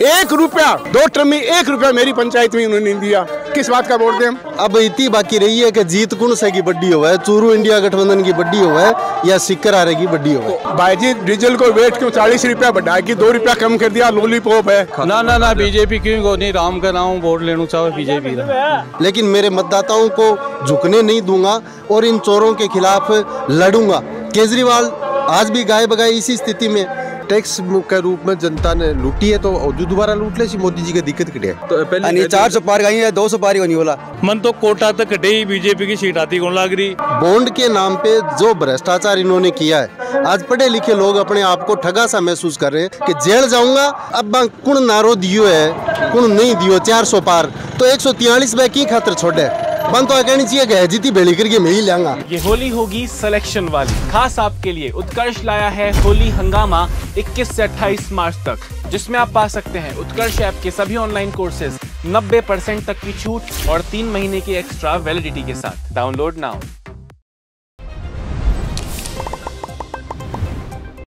1 रुपया 2 टर्म में 1 रुपया मेरी पंचायत में उन्होंने नहीं दिया। किस बात का वोट दें हम? अब इतनी बाकी रही है कि जीत कौन सा की बड्डी हुआ है, चूरू इंडिया गठबंधन की बड्डी हुआ है या सिक्कर आरे की बड्डी हुआ है। भाई जी डीजल को वेट क्यों 40 रुपया बढ़ाएगी, 2 रुपया कम कर दिया, लॉलीपॉप है। ना बीजेपी क्यों को नहीं, राम का नाम वोट लेना चाहे बीजेपी। लेकिन मेरे मतदाताओं को झुकने नहीं दूंगा और इन चोरों के खिलाफ लड़ूंगा। केजरीवाल आज भी गाय बगाए इसी स्थिति में। टैक्स के रूप में जनता ने लूटी है तो जो दोबारा लूट ले मोदी जी की दिक्कत कटी है। तो पहले 400 पार गई है, 200 पार होने वाला। मन तो कोटा तक कटे ही बीजेपी की सीट आती कौन लग रही। बॉन्ड के नाम पे जो भ्रष्टाचार इन्होंने किया है, आज पढ़े लिखे लोग अपने आप को ठगा सा महसूस कर रहे हैं कि जेल जाऊंगा। अब कुण नारो दियो है, कुण नहीं दियो 400 पार तो 143 में की खातर छोड़े बन तो कहनी चाहिए कि जीती बेड़ी करके मैं ही लाऊंगा। ये होली होगी सिलेक्शन वाली। खास आपके लिए उत्कर्ष लाया है होली हंगामा 21 से 28 मार्च तक, जिसमें आप पा सकते हैं उत्कर्ष ऐप के सभी ऑनलाइन कोर्सेज 90% तक की छूट और 3 महीने की एक्स्ट्रा वैलिडिटी के साथ। Download now.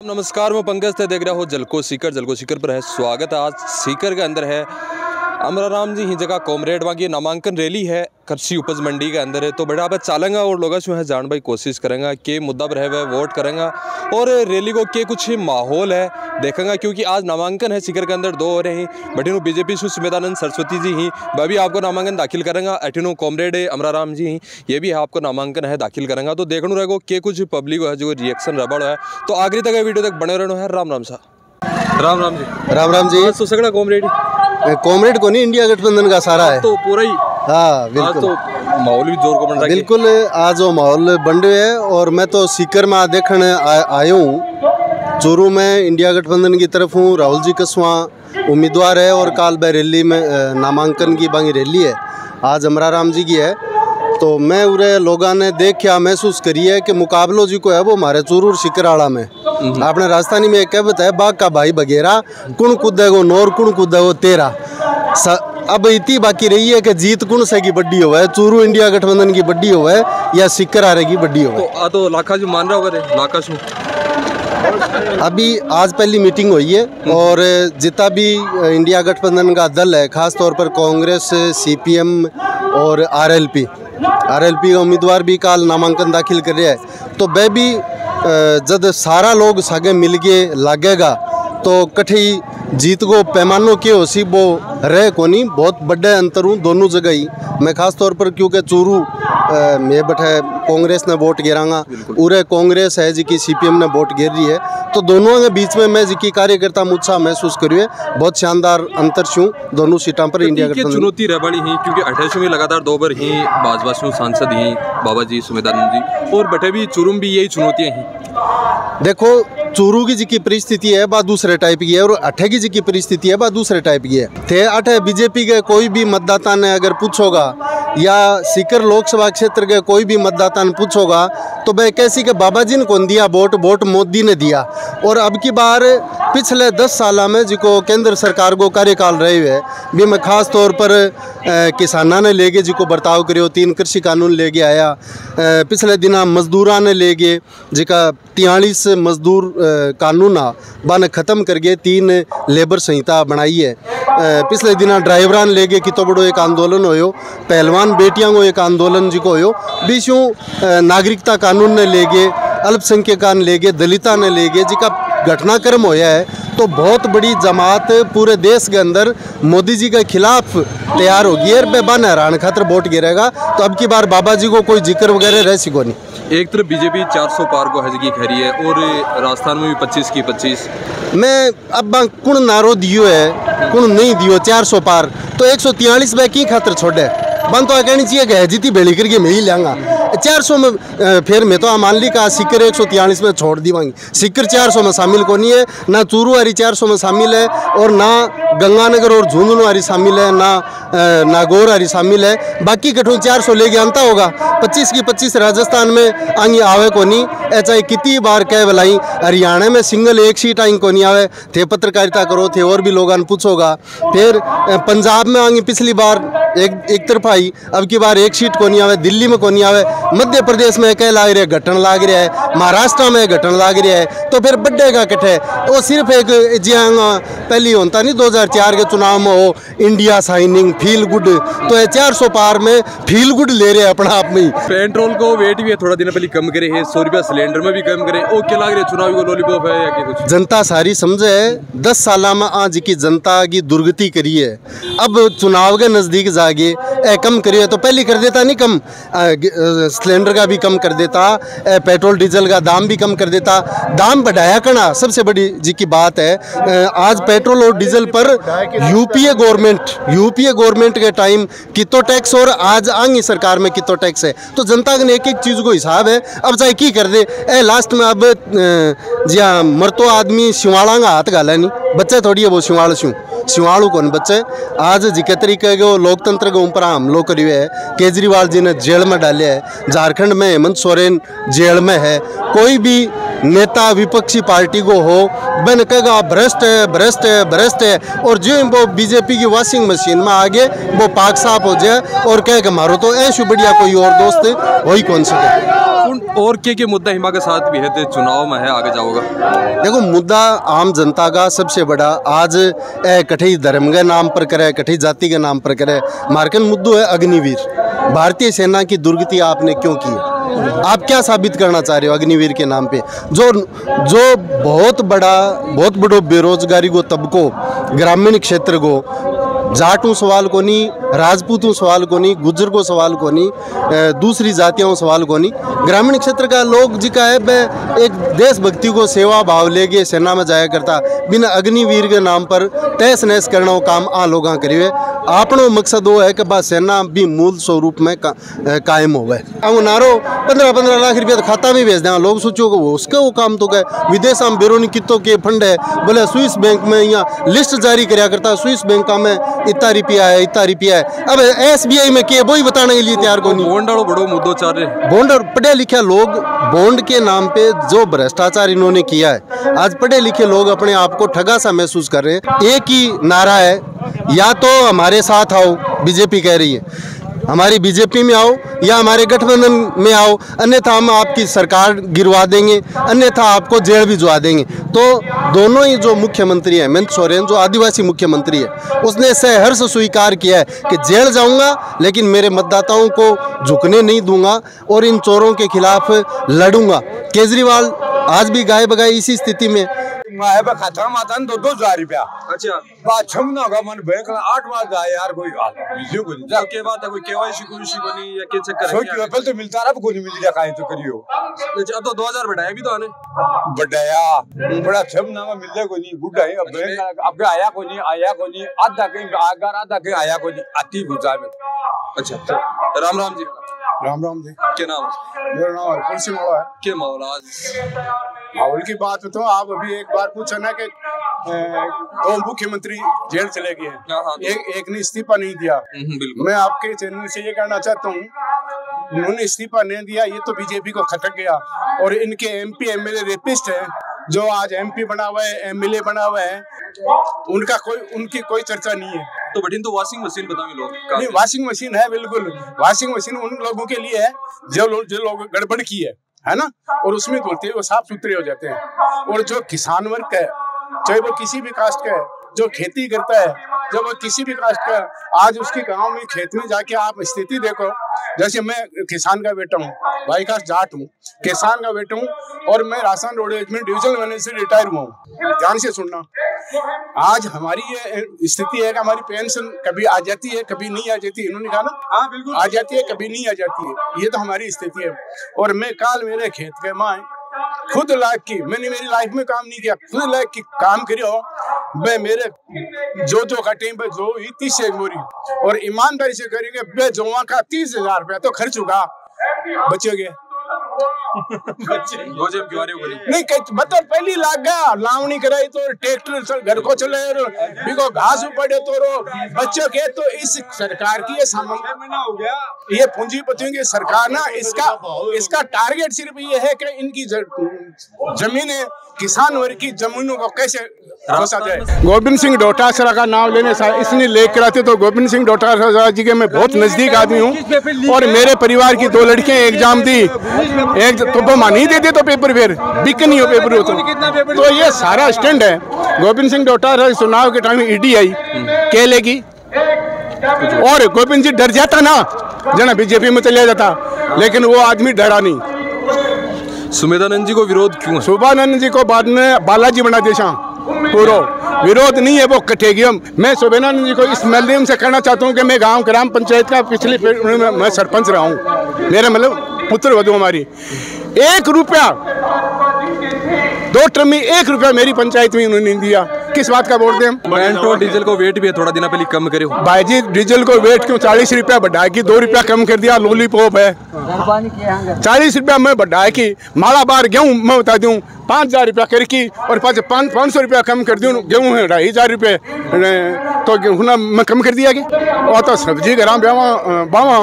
नमस्कार, मैं पंकज थे, देख रहा हो जलको सीकर पर है स्वागत। आज सीकर के अंदर है अमराराम जी ही जगह कॉमरेड वहाँ की नामांकन रैली है, कृषि उपज मंडी के अंदर है। तो बड़ा आप चालेंगा और लोग जो है जान भाई कोशिश करेंगे के मुद्दा पर है वोट करेंगे और रैली को के कुछ माहौल है देखेंगे, क्योंकि आज नामांकन है सीकर के अंदर 2 हो रहे हैं। बटिनो बीजेपी सुस्मितानंद सरस्वती जी ही वह भी आपको नामांकन दाखिल करेंगे। अटिनो कॉमरेड अमराराम जी ही ये भी आपको नामांकन है दाखिल करेंगे। तो देखने रहेगा के कुछ पब्लिक है जो रिएक्शन रबड़ है। तो आखिरी तक वीडियो तक बने रहना है। राम राम सा। राम राम जी। राम राम जी। तो सगड़ा कॉमरेड को नहीं, इंडिया गठबंधन का सारा है तो पूरा ही। हाँ बिल्कुल, तो माहौल भी जोर को बन रहा है। बिल्कुल आज वो माहौल बन रहे है और मैं तो सीकर में देखने आया हूँ। चूरू में इंडिया गठबंधन की तरफ हूँ, राहुल जी कसवा उम्मीदवार है और काल बे रैली में नामांकन की बांगी रैली है, आज अमराराम जी की है। तो मैं उरे लोगों ने देख क्या महसूस करी है कि मुकाबलो जी को है वो हमारे चूरू और सिकराड़ा में। आपने राजस्थानी में एक कहावत है, बाग का भाई बगेरा कुण कूदेगो नोर कुण कूदेगो तेरा। अब इतनी बाकी रही है कि जीत कौन सा की बड्डी हुआ है, चूरू इंडिया गठबंधन की बड्डी हुआ है या सिक्कर आरे की बड्डी हुआ है। तो लाखा जो मान रहा होगा लाखा शू अभी आज पहली मीटिंग हुई है और जितना भी इंडिया गठबंधन का दल है, खास तौर पर कांग्रेस, सीपीएम और आरएलपी का उम्मीदवार भी काल नामांकन दाखिल कर रहा है। तो वह भी जब सारा लोग सागे मिल के लागेगा तो कठी जीत को पैमानों के होसी वो रहे कोनी, बहुत बड़े अंतर हूँ दोनों जगह ही। मैं खास तौर पर क्योंकि चूरू में बैठे कांग्रेस ने वोट गिरांगा, उरे कांग्रेस है जी की सीपीएम ने वोट गिर रही है, तो दोनों के बीच में मैं जी की कार्यकर्ता उत्साह महसूस करिए। बहुत शानदार अंतर छूँ दोनों सीटों पर इंडिया गठबंधन। चुनौती रह बड़ी ही क्योंकि 28 में लगातार 2 बार ही भाजपा सांसद ही बाबा जी सुमितानंद जी और बटे भी चूरू में भी यही चुनौतियाँ ही। देखो चूरू की जी की परिस्थिति है बा दूसरे टाइप की है और अठे की जी की परिस्थिति है बा दूसरे टाइप की है। थे अठे बीजेपी के कोई भी मतदाता ने अगर पूछोगा या सीकर लोकसभा क्षेत्र के कोई भी मतदाता ने पूछोगा तो वह कैसी के बाबा जी ने कौन दिया वोट मोदी ने दिया। और अब की बार पिछले 10 साल में जिको केंद्र सरकार को कार्यकाल रहे हुए भी मैं खास तौर पर किसाना ने लेके जिको बर्ताव करियो, 3 कृषि कानून लेके आया, पिछले दिना मजदूरा ने लेके जिका 43 मजदूर कानून आ बाने ख़त्म करके 3 लेबर संहिता बनाई है। पिछले दिना ड्राइवरान लेके कितो बड़ो एक आंदोलन होयो, पहलवान बेटियां को एक आंदोलन जिको होयो, बीचों नागरिकता कानून ने लेके, अल्पसंख्यका ने लेके, दलिता ने लेके जिका घटनाक्रम होया है। तो बहुत बड़ी जमात पूरे देश के अंदर मोदी जी के खिलाफ तैयार होगी है, बेबान हैरान खातर वोट गिरेगा। तो अब की बार बाबा जी को कोई जिक्र वगैरह रह सको नहीं। एक तरफ बीजेपी 400 पार को हज की खरी है और राजस्थान में भी 25 की 25। मैं अब कुण नारो दियो है, कुण नहीं दियो 400 पार तो 143 में की खातर छोड़े बन तो कहनी चाहिए कि जीती बेड़ी करके मैं ही लाऊंगा। 400 में फिर मैं तो मान ली का सिक्कर 143 में छोड़ दी वांगी। सिक्कर 400 में शामिल को नहीं है, ना चूरू वाली 400 में शामिल है और ना गंगानगर और झुंझुनू वाली शामिल है, ना नागौर वाली शामिल है। बाकी कठों 400 लेके आंता होगा। 25 की 25 राजस्थान में आगे आवे को नहीं, चाहे कितनी बार कह बलाई हरियाणा में सिंगल एक सीट आई को नहीं आवे थे। पत्रकारिता करो थे और भी लोगों ने पूछोगा। फिर पंजाब में आगे पिछली बार एक तरफाई। अब की बार एक सीट को नहीं आवे, दिल्ली में को नहीं आवे, मध्य प्रदेश में कह लाग रहे घटन लाग रहा है, महाराष्ट्र में घटन लाग रहा है, तो फिर बढ़ेगा कट्ठे। वो सिर्फ एक जिया पहली होता नहीं 2004 के चुनाव में हो इंडिया साइनिंग फील गुड, तो 400 पार में फील गुड ले रहे अपना आप में। पेट्रोल को वेट भी है थोड़ा दिन पहले कम करे है, 100 रुपया सिलेंडर में भी कम करे। ओ क्या लाग रहे चुनावी को लॉलीपॉप है या कुछ? जनता सारी समझे 10 साल में आज की जनता की दुर्गति करी है। अब चुनाव के नजदीक जागे कम करिए तो पहले कर देता नहीं कम, सिलेंडर का भी कम कर देता, पेट्रोल डीजल का दाम भी कम कर देता, दाम बढ़ाया करना सबसे बड़ी जी की बात है। आज पेट्रोल और डीजल पर यूपीए गवर्नमेंट के टाइम कितो टैक्स और आज आंगी सरकार में कितो टैक्स है, तो जनता ने एक एक चीज को हिसाब है। अब चाहे की कर दे लास्ट में अब जी हाँ मरतो आदमी शिवाड़ा का हाथ गाला नहीं, बच्चे थोड़ी है वो शिवाड़ू कौन बच्चे। आज जिके तरीके के लोकतंत्र के ऊपर हमलों करिए है, केजरीवाल जी ने जेल में डाले है, झारखंड में हेमंत सोरेन जेल में है, कोई भी नेता विपक्षी पार्टी को हो बन कहेगा भ्रष्ट है, और जो वो बीजेपी की वॉशिंग मशीन में आगे वो पाक साफ हो जाए और कहे कि मारो तो ऐसे बढ़िया कोई और दोस्त वही कौन सके। और के मुद्दा हिमा के साथ भी है तो चुनाव में है आगे जाओगा? देखो मुद्दा आम जनता का सबसे बड़ा आज कठई धर्म के नाम पर करे, कठई जाति के नाम पर करे, मार्कन मुद्दो है अग्निवीर। भारतीय सेना की दुर्गति आपने क्यों की है? आप क्या साबित करना चाह रहे हो अग्निवीर के नाम पे? जो बहुत बड़ो बेरोजगारी को तबको, ग्रामीण क्षेत्र को, जाटू सवाल को नहीं, राजपूतों सवाल को नहीं, गुज्जर को सवाल को नहीं, दूसरी जातियों सवाल को नहीं, ग्रामीण क्षेत्र का लोग जी का है एक देशभक्ति को सेवा भाव लेके सेना में जाया करता, बिना अग्निवीर के नाम पर तहस नहस करना काम आ लोग करिए। आपनो मकसद वो है कि बस सेना भी मूल स्वरूप में कायम हो गए। अब नारो 15-15 लाख रुपया तो खाता में भेज दें, लोग सोचो कि उसका वो काम तो गए विदेश में बेरोनी कितों के फंड है, बोले स्विस बैंक में यहाँ लिस्ट जारी कराया करता, स्विस बैंक में इतना रुपया है। अब SBI में के वही बताने के लिए तैयार को नहीं। बॉन्ड बड़ो मुद्दों चल रहे, बॉन्ड और पढ़े लिखे लोग बॉन्ड के नाम पे जो भ्रष्टाचार इन्होंने किया है, आज पढ़े लिखे लोग अपने आप को ठगा सा महसूस कर रहे हैं। एक ही नारा है, या तो हमारे साथ आओ, बीजेपी कह रही है हमारी बीजेपी में आओ, या हमारे गठबंधन में आओ, अन्यथा हम आपकी सरकार गिरवा देंगे, अन्यथा आपको जेल भिजवा देंगे। तो दोनों ही जो मुख्यमंत्री है हेमंत सोरेन जो आदिवासी मुख्यमंत्री है, उसने सहर्ष स्वीकार किया है कि जेल जाऊंगा लेकिन मेरे मतदाताओं को झुकने नहीं दूंगा और इन चोरों के खिलाफ लड़ूंगा। केजरीवाल आज भी गाय बगाई इसी स्थिति में खाता माता 2,000 रुपया। अच्छा बात छमना होगा मन बैंक 8 बार जाए यार कोई बिजली को नहीं के बात है, कोई केवाईसी को नहीं या के चक्कर सोच के पहले तो मिलता रहा, अब कोई नहीं मिल रहा, काहे तो करियो। अब तो 2000 बढ़ाया भी तो आने बढ़ाया बड़ा छमना में मिलने को नहीं, बुढ़ा है अब बैंक अब आया को नहीं आधा कहीं आधा कहीं आया को नहीं आती गुजा में। अच्छा राम राम जी। राम राम जी। क्या नाम है? मेरा नाम हरपुर सिंह है। क्या मामला आज? माहौल की बात तो आप अभी एक बार पूछा ना कि 2 मुख्यमंत्री जेल चले गए हैं, एक ने इस्तीफा नहीं दिया। मैं आपके चैनल से ये कहना चाहता हूँ, उन्होंने इस्तीफा नहीं दिया, ये तो बीजेपी को खटक गया। और इनके MP MLA रेपिस्ट है, जो आज MP बना हुआ है, MLA बना हुआ है, उनकी कोई चर्चा नहीं है। तो बटिन तो वॉशिंग मशीन बताओ लोग नहीं, वॉशिंग मशीन है, बिल्कुल वॉशिंग मशीन उन लोगों के लिए है जो लोग गड़बड़ की है ना, और उसमें धुलते वो साफ सुथरे हो जाते हैं। और जो किसान वर्ग है, चाहे वो किसी भी कास्ट का है, जो खेती करता है, जब वो किसी भी कास्ट का, आज उसके गांव में खेत में जाके आप स्थिति देखो। जैसे मैं किसान का बेटा हूँ, भाई का जाट हूँ, किसान का बेटा हूँ, और मैं राजस्थान रोड में डिविजनल मैनेजर से रिटायर हुआ हूँ। ध्यान से सुनना, आज हमारी ये स्थिति है कि हमारी पेंशन कभी आ जाती है, कभी नहीं आ जाती है। इन्होंने कहा ना, हाँ बिल्कुल आ जाती है, कभी नहीं आ जाती है, ये तो हमारी स्थिति है। और मैं काल मेरे खेत के माँ खुद लायक की, मैंने मेरी लाइफ में काम नहीं किया, खुद लायक की काम करियो। मैं मेरे जो का टाइम पे जो 30 एक बोरी, और ईमानदारी से करेंगे बे जोवा का 30,000 रुपया तो खर्च होगा, बचेगे। नहीं मतलब पहली लाग गया लावनी कराई तो ट्रैक्टर घर को चले बिको घास पड़े तो बच्चों के तो इस सरकार की ये पूंजीपतियों की सरकार ना इसका टारगेट सिर्फ ये है कि इनकी जमीनें किसान वर्ग की जमीनों को कैसे घुसा जाए। गोविंद सिंह डोटासरा का नाम लेने से इसलिए लेकर आते तो गोविंद सिंह डोटासरा जी के मैं बहुत नजदीक आदमी हूँ और मेरे परिवार की 2 लड़कियां एग्जाम दी, एक तो नहीं देते तो पेपर फिर बिक नहीं हो पेपर तो ये सारा स्टैंड है। गोविंद सिंह डोटासरा चुनाव के टाइम ईडी आई कह लेगी और गोविंद जी डर जाता ना जना बीजेपी में चले जाता, लेकिन वो आदमी डरा नहीं। सुमेधानंद जी को विरोध क्यों? सुमेधानंद जी को बाद में बालाजी बना दिया पूरा विरोध नहीं है, वो कटेगी। मैं सुमेधानंद जी को इस माध्यम से कहना चाहता हूँ कि मैं गांव ग्राम पंचायत का पिछली मैं सरपंच रहा हूँ, मेरे मतलब पुत्र वधु हमारी 1 रुपया 2 टर्म में 1 रुपया मेरी पंचायत में उन्होंने नहीं दिया। किस बात का वोट दें? पेट्रोल डीजल को वेट भी है थोड़ा दिन पहले कम करे भाई जी, डीजल को वेट क्यों 40 रुपया बढ़ा की 2 रुपया कम कर दिया, लॉलीपॉप है 40 रुपया मैं बढ़ा की माला बार गेहूँ मैं बता दूँ 5,000 रुपया करके और 500 रुपया कम कर दूँ, गेहूँ है 2,500 रुपये तो गेहूँ मैं कम कर दिया कि और तो सब्जी ग्राम बावा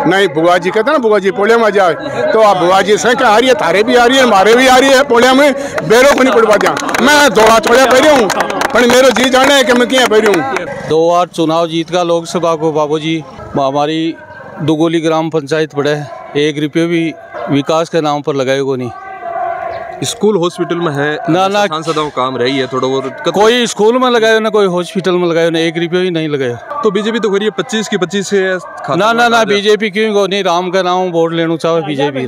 नहीं बुआ जी कहते ना बुआ जी पोलिया में जाए तो आप बुआ जी से क्या आ रही है, थारे भी आ रही है हमारे भी आ रही है पोलिया में बेरों को नहीं पड़वा दिया। मैं 2 हाथ थोड़ा पह रही हूँ पर मेरे जी जाने है कि मैं क्या पह रही हूँ। 2 बार चुनाव जीत का लोकसभा को बाबू जी हमारी दुगोली ग्राम पंचायत पड़े 1 रुपये भी विकास के नाम पर लगाए को नहीं। स्कूल हॉस्पिटल में है ना सांसदों काम रही है थोड़ा बहुत, कोई स्कूल में लगाए ना कोई हॉस्पिटल में लगाए ना 1 रुपये ही नहीं लगाया। तो बीजेपी तो करिए 25 की 25 से ना बीजेपी क्यों को नहीं, राम का नाम वोट लेना चाहे बीजेपी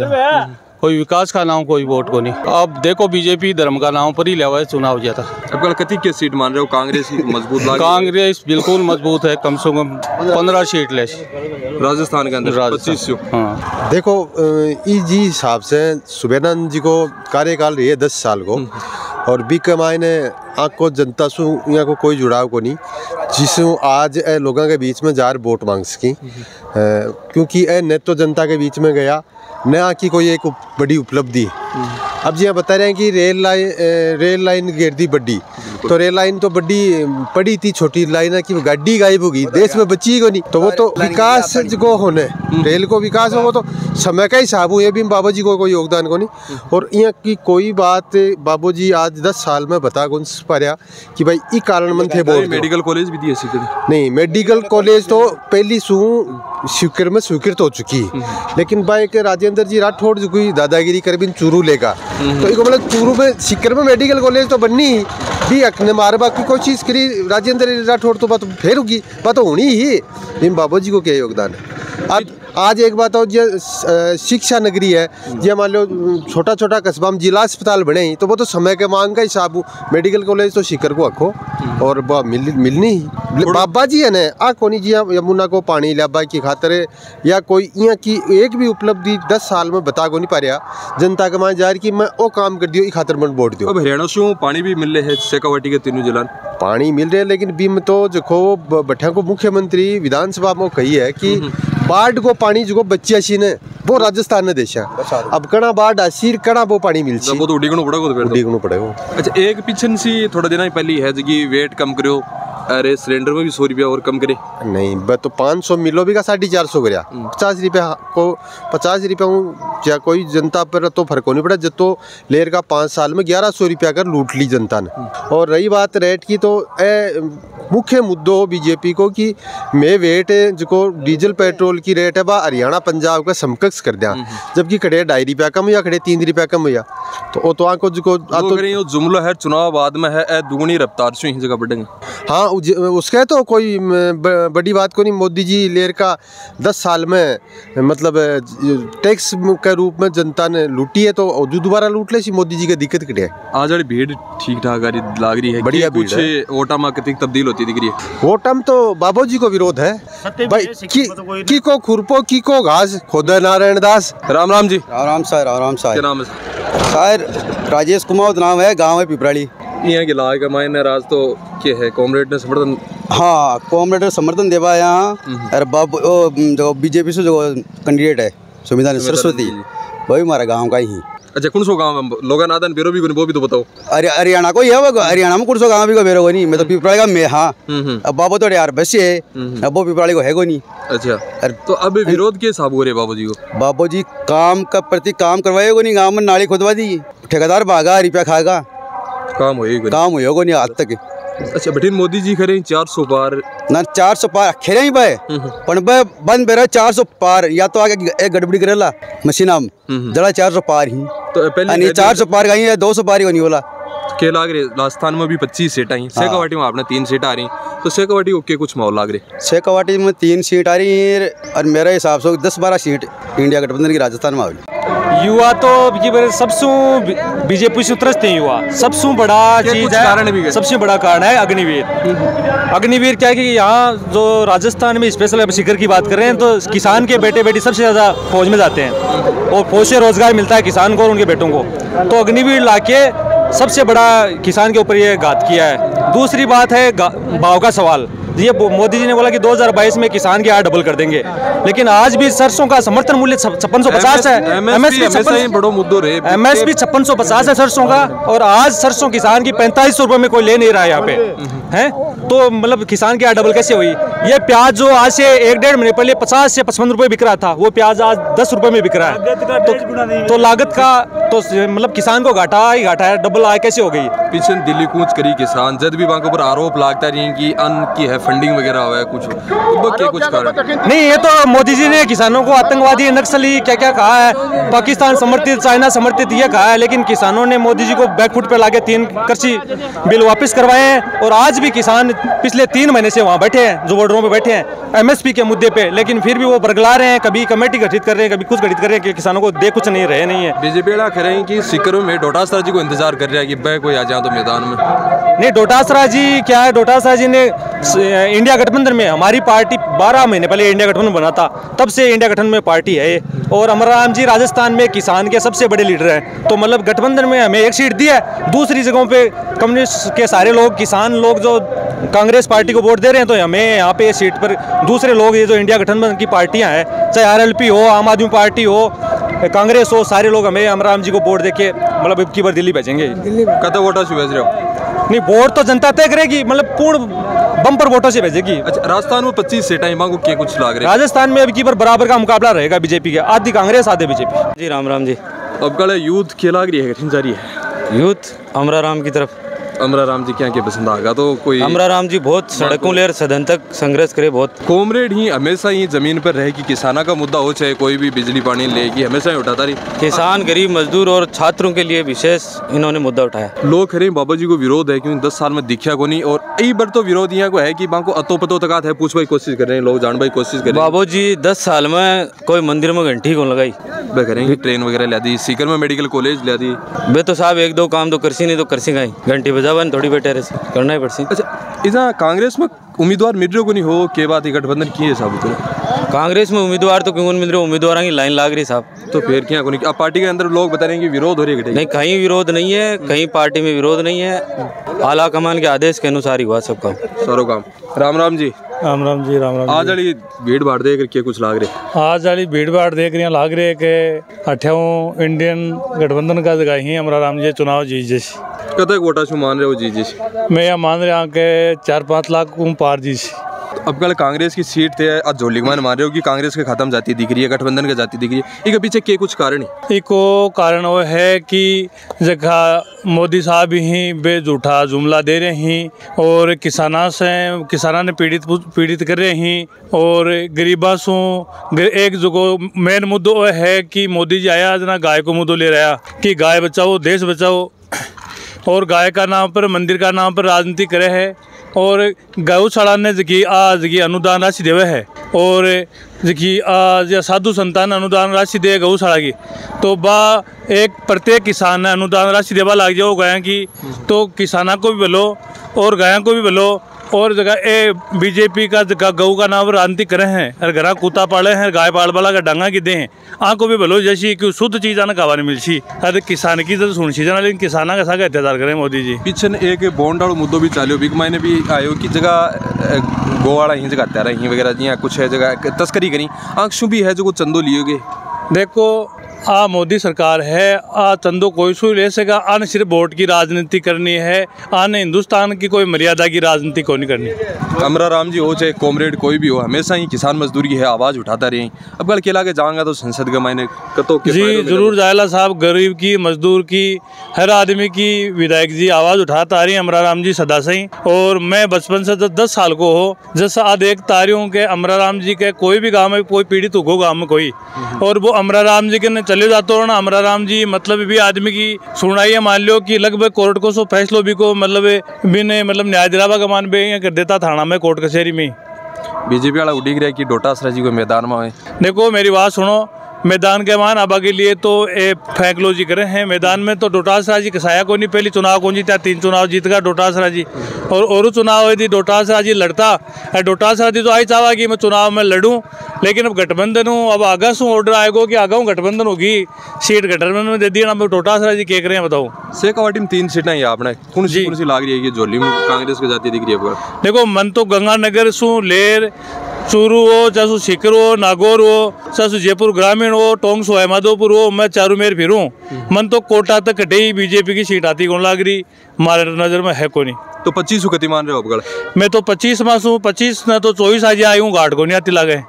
कोई विकास का नाम कोई वोट को नहीं। अब देखो बीजेपी धर्म का नाम पर ही ले हुआ चुनाव जाता। अब कल कति के सीट मान रहे हो? कांग्रेस मजबूत कांग्रेस बिल्कुल मजबूत है, कम से कम 15 सीट ले राजस्थान के अंदर 25। हाँ देखो इस हिसाब से सुमेधानंद जी को कार्यकाल रही है 10 साल को और बी कमाई ने आँख को जनता से यहाँ को कोई जुड़ाव को नहीं जिसमें आज ए लोगों के बीच में जार वोट मांग सकी क्योंकि ए ने तो जनता के बीच में गया न की कोई एक बड़ी उपलब्धि। अब जी बता रहे हैं कि रेल लाइन गिर दी बड़ी तो रेल लाइन तो बड़ी पड़ी थी, छोटी लाइन है कि गाड़ी गायब होगी देश में बची को नहीं, तो वो तो विकास को होने रेल को विकास हो वो तो समय का हिसाब हुए भी बाबू जी को कोई योगदान को नहीं। और यहाँ की कोई बात बाबू जी आज 10 साल में बता कौन पाया कि भाई ई कारण मन थे बोल। मेडिकल कॉलेज भी दिए नहीं, मेडिकल कॉलेज तो पहली स्वीकृत में स्वीकृत हो चुकी लेकिन भाई के राजेंद्र जी राठौड़ जो कोई दादागिरी कर बिन चूरू लेगा तो एक मतलब चूरू में सिक्कर में मेडिकल कॉलेज तो बननी भी अखने मारबा की कोशिश करी राजेंद्र राठौड़ तो बात फिर होगी बात तो होनी ही। लेकिन बाबू जी को क्या योगदान है? आज एक बात और जो शिक्षा नगरी है जी मान लो छोटा छोटा कस्बा में जिला अस्पताल बने ही तो वो तो समय के मांग का हिसाब हो, मेडिकल कॉलेज तो शिकर को आखो और मिलनी ही बाबा जी है ना आ कोनी जी यमुना को पानी लाबा की खातर या कोई यहाँ की एक भी उपलब्धि 10 साल में बता को नहीं पा रहा जनता के मान जा रही कि मैं वो काम कर दियो खातर मन वोट दियो। अब हरियाणा से पानी भी मिल रहे है शेखावाटी के 3 जिला पानी मिल रहे लेकिन बीम तो जो बैठा को मुख्यमंत्री विधानसभा में कही है कि बाढ़ को पानी जो बच्चिया सी ने वो राजस्थान ने देशा अब कड़ा बाढ़ आसीर कड़ा वो पानी मिल सी वो तो उड़ीगणो पड़ेगा। अच्छा एक पीछे सी थोड़ा दिन पहले है जगी वेट कम करो अरे सिलेंडर में भी 100 रुपया और कम करे नहीं बस तो 500 मिलो भी का 450 गया 50 रुपया को 50 रुपया या कोई जनता पर तो फर्क नहीं पड़ा जब तो लेर का 5 साल में 1100 रुपया कर लूट ली जनता ने। और रही बात रेट की तो मुख्य मुद्दों बीजेपी को कि मैं वेट जो डीजल पेट्रोल की रेट है वह हरियाणा पंजाब का समकक्ष कर दिया जबकि खड़े 2.5 रुपया कम या खड़े 3 रुपया कम हुआ तो वो तो आंखों जो जुमला है चुनाव बाद में है दुगनी रफ्तार से जगह बढ़ेंगे। हाँ उसका तो कोई बड़ी बात को नहीं, मोदी जी लेर का 10 साल में मतलब टैक्स के रूप में जनता ने लूटी है तो जो दोबारा लूट ले सी मोदी जी की दिक्कत कटे आज वाली भीड़ ठीक ठाक लाग रही है बढ़िया कुछ वोटा में कितनी तब्दील होती दिख रही है? वोटा में तो बाबू जी को विरोध है भाई की को खुरपो की को घास खोदा नारायण दास। राम राम जी। राम साहब राम साहब। क्या नाम है? सर राजेश कुमार नाम है, गाँव है पिपराली। यहाँ के लाए का मायने राज तो क्या है कॉमरेड ने समर्थन? हाँ कॉमरेड ने समर्थन देवा यहाँ और बाबू जो बीजेपी से जो कैंडिडेट है सुमेधानंद सरस्वती वही हमारा गाँव का ही। अच्छा कौन सो गाँव लोग नादन बेरो भी वो भी तो बताओ। अरे हरियाणा को ही है वो, हरियाणा में कौन सो गाँव भी को बेरो को नहीं। मैं तो पिपराली का में। हाँ अब बाबू तो यार बस है, अब वो पिपराली को है को नहीं। अच्छा तो अब विरोध के हिसाब हो रहे बाबू जी को? बाबू जी काम का प्रति काम करवाए को नहीं। गाँव में नाली खुदवा दी, ठेकेदार भागा, रुपया खाएगा, काम हो काम हुआ को नहीं आज तक। अच्छा बटिन मोदी जी करें 400 पार ना 400 पार खेले ही भाई पण भाई बंद बेरा 400 पार या तो आगे एक गड़बड़ी करेला मशीना जरा 400 पार ही तो पहले 400 पार गई है 200 पार ही होनी बोला के लाग रहे। राजस्थान में भी 25 सीट आई, शेखावाटी में आपने 3 सीट आ रही, तो शेखावाटी को के कुछ माहौल लाग रहे? शेखावाटी में 3 सीट आ रही है और मेरे हिसाब से 10-12 सीट इंडिया गठबंधन की राजस्थान में आ। युवा तो सबसे बीजेपी से उतरते हैं। युवा सबसे बड़ा चीज है, सबसे बड़ा कारण है अग्निवीर। अग्निवीर क्या है कि यहाँ जो राजस्थान में स्पेशल सीकर की बात कर रहे हैं तो किसान के बेटे बेटी सबसे ज़्यादा फौज में जाते हैं और फौज से रोजगार मिलता है किसान को और उनके बेटों को। तो अग्निवीर लाके सबसे बड़ा किसान के ऊपर ये घात किया है। दूसरी बात है भाव का सवाल। ये मोदी जी ने बोला कि 2022 में किसान की आय डबल कर देंगे, लेकिन आज भी सरसों का समर्थन मूल्य 5650 है। एमएसपी 5650 है सरसों का, और आज सरसों किसान की 4500 रुपये में कोई ले नहीं रहा है यहाँ पे है। तो मतलब किसान की आय डबल कैसे हुई? ये प्याज जो आज से 1-1.5 महीने पहले 50 से 55 रुपये बिक रहा था, वो प्याज आज 10 रुपये में बिक रहा है। तो लागत का तो मतलब किसान को घाटा ही घाटा है, डबल आय कैसे हो गई? पीछे दिल्ली कूच करी किसान, जब भी वहाँ के ऊपर आरोप लगता रही कि अन्न की है फंडिंग वगैरह हुआ है कुछ, तो कुछ कारण नहीं। ये तो मोदी जी ने किसानों को आतंकवादी, नक्सली क्या क्या कहा है, पाकिस्तान समर्थित, चाइना समर्थित ये कहा है, लेकिन किसानों ने मोदी जी को बैकफुट पे लाके 3 कृषि बिल वापस करवाए हैं। और आज भी किसान पिछले 3 महीने से वहाँ बैठे हैं, जो बॉर्डरों में बैठे हैं एमएसपी के मुद्दे पे, लेकिन फिर भी वो बरगला रहे हैं। कभी कमेटी गठित कर रहे हैं, कभी कुछ गठित कर रहे हैं कि किसानों को दे कुछ नहीं रहे नहीं है। बीजेपी कह रहे हैं कि सीकरों में डोटासरा जी को इंतजार कर रहा है कि बै कोई आ जाए तो मैदान में। नहीं, डोटासरा जी क्या है, डोटासरा जी ने इंडिया गठबंधन में, हमारी पार्टी 12 महीने पहले इंडिया गठबंधन बना था, तब से इंडिया गठबंधन में पार्टी है। और अमरराम जी राजस्थान में किसान के सबसे बड़े लीडर हैं, तो मतलब गठबंधन में हमें 1 सीट दी है। दूसरी जगहों पे कम्युनिस्ट के सारे लोग, किसान लोग जो कांग्रेस पार्टी को वोट दे रहे हैं, तो हमें यहाँ पे सीट पर दूसरे लोग, ये जो इंडिया गठबंधन की पार्टियाँ हैं, चाहे आरएलपी हो, आम आदमी पार्टी हो, कांग्रेस हो, सारे लोग हमें अमरराम जी को वोट देके मतलब अब की बार दिल्ली भेजेंगे। कत वोटा से भेज रहे हो? नहीं, वोट तो जनता तय करेगी, मतलब पूर्ण बम्पर वोटों से भेजेगी। अच्छा, राजस्थान में 25 सीटें मांगो के कुछ लाग रहे? राजस्थान में अब की बार बराबर का मुकाबला रहेगा बीजेपी के, आधी कांग्रेस आधे बीजेपी। जी राम जी। अब कल यूथ क्या लाग रही है, कठिन जा रही है यूथ अमराराम की तरफ। अमराराम जी क्या क्या पसंद आएगा? तो कोई अमराराम जी बहुत सड़कों ले सदन तक संघर्ष करे, बहुत कॉमरेड ही हमेशा ही जमीन पर रहे कि किसाना का मुद्दा हो, चाहे कोई भी बिजली पानी लेगी, हमेशा ही उठाता रही। किसान, गरीब मजदूर और छात्रों के लिए विशेष इन्होंने मुद्दा उठाया। लोग खरे बाबा जी को विरोध है क्योंकि 10 साल में दिखा को नहीं, और कई बार तो विरोध यहाँ को है कि को अतो पतो तक है, पूछने की कोशिश कर रहे हैं लोग, जानने की कोशिश कर रहे हैं। बाबू जी 10 साल में कोई मंदिर में घंटी को लगाई, वे करेंगे ट्रेन वगैरह ला दी, सीकर में मेडिकल कॉलेज ला दी। वे तो साहब 1-2 काम तो करसी नहीं तो करसी गई, घंटी बजावन थोड़ी बेटे रहे करना ही पड़सी। अच्छा, इधर कांग्रेस में उम्मीदवार मिल रहे को नहीं हो के बाद गठबंधन की है साहब? कांग्रेस में उम्मीदवार तो क्यों मिल रहे, उम्मीदवारों की लाइन लाग रही साहब। तो फिर क्या को नहीं? अब पार्टी के अंदर लोग बता रहे हैं कि विरोध हो रही है। नहीं, कहीं विरोध नहीं है, कहीं पार्टी में विरोध नहीं है, आला कमान के आदेश के अनुसार ही हुआ सब काम, सारो काम। राम जी। राम जी। आज वाली भीड़ भाड़ देख के कुछ लाग रहे? आज वाली भीड़ भाड़ देख रही लाग रहे कि 8वां इंडियन गठबंधन का जगह ही अमराराम जी चुनाव जीत जैसी। कब तक वोटा शू मान रहे हो जीत जैसी? मैं यह मान रहा के 4-5 लाख पार जीसी। अब कल कांग्रेस की सीट थे, आज जोलीमान मान रहे हो कि कांग्रेस के खत्म जाती दिख रही है, गठबंधन के जाती दिख रही है, इसके पीछे के कुछ कारण है? एक कारण वो है कि जगह मोदी साहब ही बेझूठा जुमला दे रहे हैं और किसाना ने पीड़ित कर रहे हैं, और गरीबा सो एक जो मेन मुद्दो है कि मोदी जी आया आज ना गाय को मुद्दो ले रहा कि गाय बचाओ देश बचाओ, और गाय का नाम पर, मंदिर का नाम पर राजनीति करे है, और गौशाला ने जगी अनुदान राशि देवे है, और जकी आज साधु संतान अनुदान राशि दे गौशाला की, तो बा एक प्रत्येक किसान ने अनुदान राशि देवा लग जाओ गाय की, तो किसाना को भी भलो और गाय को भी भलो। और जगह ए बीजेपी का जगह गऊ का नाम राजनीति करे हैं, और घरा कुत्ता पाले हैं, गाय पाल वाला का डंगा की दे हैं, आँख को भी भलो जैसी कि शुद्ध चीज आना कावानी मिलसी। अरे किसान की तो सुन सी जाना, लेकिन किसाना का साथ अत्याचार करें मोदी जी। पीछे एक बॉन्ड वाला मुद्दों भी चालो, बिग मायने भी आयो कि जगह गोवाड़ा ही जगह त्यारा ही वगैरह जी कुछ है जगह तस्करी करी, आँख शु भी है जो चंदो लियोगे। देखो आ मोदी सरकार है, आ चंदो कोई सू ले सका, आने सिर्फ वोट की राजनीति करनी है, आने हिंदुस्तान की कोई मर्यादा की राजनीति को नहीं करनी। अमरा राम जी हो चाहे कॉमरेड कोई भी हो, हमेशा ही किसान मजदूरी है आवाज़ उठाता रही। अब कल केला के जाऊँगा तो संसद का मैंने जी जरूर जायला साहब, गरीब की, मजदूर की, हर आदमी की विधायक जी आवाज़ उठाता आ रही है अमरा राम जी सदा से ही। और मैं बचपन से 10 साल को हो जैसा आ देखता आ रही हूँ कि अमरा राम जी के कोई भी गाँव में कोई पीड़ित हो गाँव में कोई, और वो अमरा राम जी के चले जाते हो ना, अमरा राम जी मतलब भी आदमी की सुनाई है। मान लो कि लगभग कोर्ट को सो फैसलों भी को मतलब बिने मतलब न्याय दिलावा का मान बे कर देता थाना में, कोर्ट कचहरी में। बीजेपी वाला उड़ी रहा है कि डोटासरा जी को मैदान में है। देखो मेरी बात सुनो, मैदान के मान आबा के लिए तो ए फैसलो जी करे हैं। मैदान में तो डोटासरा जी कसाया को नहीं, पहली चुनाव कौन जीता, 3 चुनाव जीत गया डोटासरा जी, और चुनाव हुई थी डोटासरा जी लड़ता। डोटासरा जी तो आई चाहा कि मैं चुनाव में लड़ूं, लेकिन अब गठबंधन हूँ, अब आगा से ऑर्डर आएगा कि आगा गठबंधन होगी, सीट गठबंधन में दे दी ना। डोटासरा जी क्या करें बताओ। शेखावाटी में 3 सीटें ही आपने कौन सी लाग रही है कि झोली में कांग्रेस को जाती दिख रही है? देखो मन तो गंगानगर सु लेर चूरू हो, चाहे सीकर हो, नागौर हो, चाहे जयपुर ग्रामीण हो, टोंक हो, माधोपुर हो, मैं चारों मेर फिरूं। मन तो कोटा तक कटे ही बीजेपी की सीट आती कौन लाग रही, हमारे नजर में है को नहीं। तो 25 कति मान रहे हो आप? मैं तो 25 मास हूँ, 25 न तो 24 आज आई हूँ, घाट को नहीं आती लागे।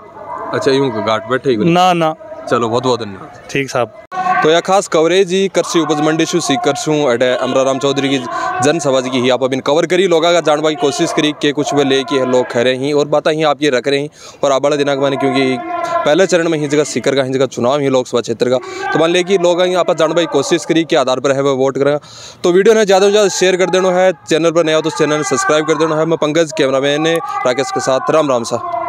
अच्छा यूँ घाट बैठे ना ना। चलो बहुत बहुत धन्यवाद। ठीक साहब। तो यह खास कवरेज ही कृषि उपज मंडी शू सीकर शू अटे अमरा राम चौधरी की जनसभा जी की ही आप अभी कवर करी, लोगों का जानवा की कोशिश करी कि कुछ वे ले कि लोग खा रहे हैं और बातें ही आप ये रख रहे हैं। और आप बड़ा दिनांक माने क्योंकि पहले चरण में ही जगह सीकर का ही जगह चुनाव ही लोकसभा क्षेत्र का, तो मान लिया कि लोग आप जानवा की कोशिश करी के आधार पर है वह वोट करें। तो वीडियो ने ज़्यादा से ज़्यादा शेयर कर देना है, चैनल पर नया हो तो चैनल सब्सक्राइब कर देना है। मैं पंकज कैमरामैन ने राकेश के साथ, राम राम सा।